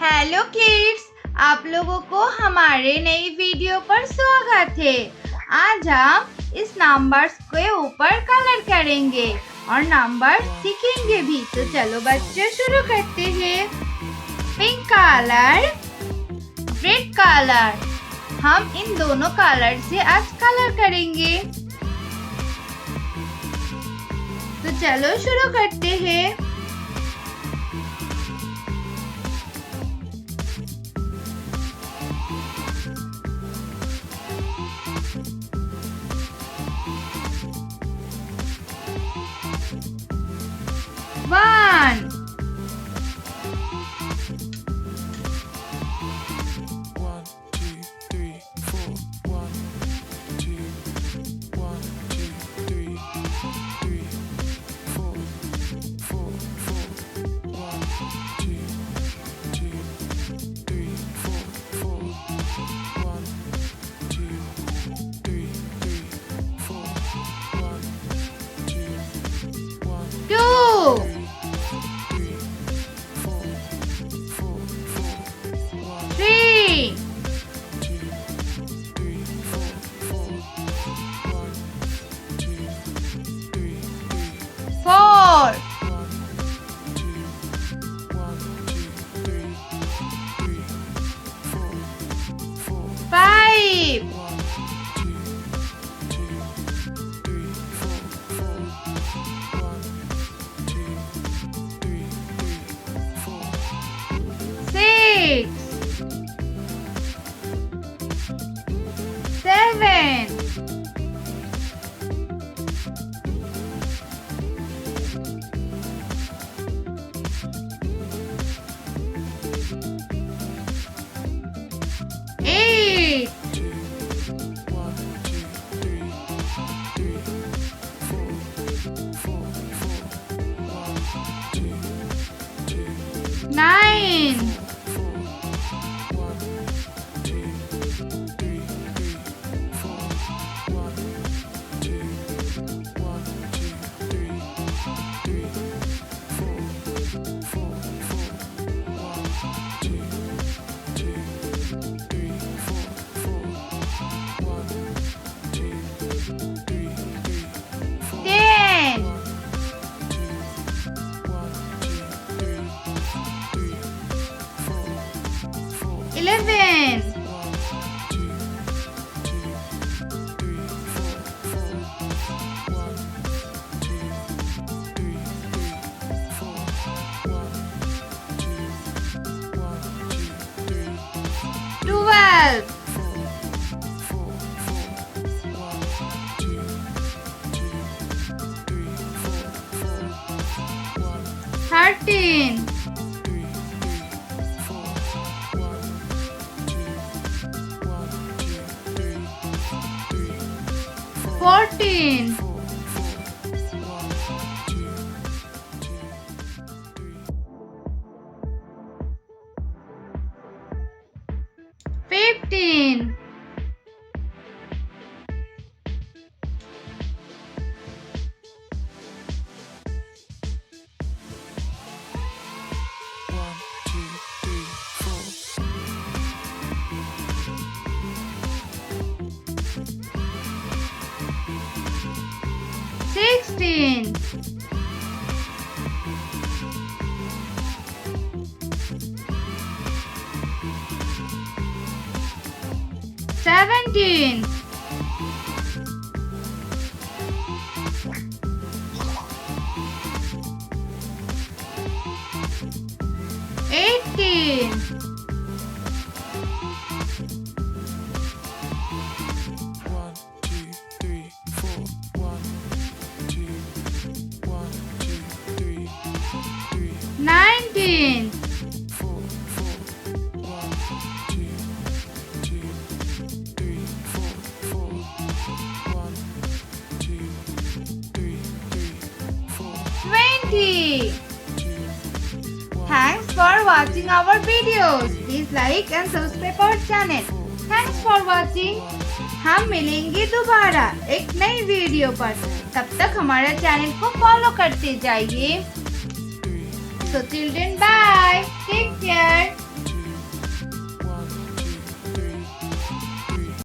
Hello kids, आप लोगों को हमारे नई वीडियो पर स्वागत है। आज हम इस नंबर्स के ऊपर कलर करेंगे और नंबर सीखेंगे भी। तो चलो बच्चे शुरू करते हैं। पिंक कलर, रेड कलर, हम इन दोनों कलर से आज कलर करेंगे। तो चलो शुरू करते हैं। One, two, three, four, five, six, seven, eight, nine, 10, 11, 12, 13, 14, 15, 16, 17, 18, 19, 20. Thanks for watching our videos. Please like and subscribe our channel. Thanks for watching. हम मिलेंगे दोबारा एक नई वीडियो पर। तब तक हमारे चैनल को फॉलो करते जाइए। So children, bye.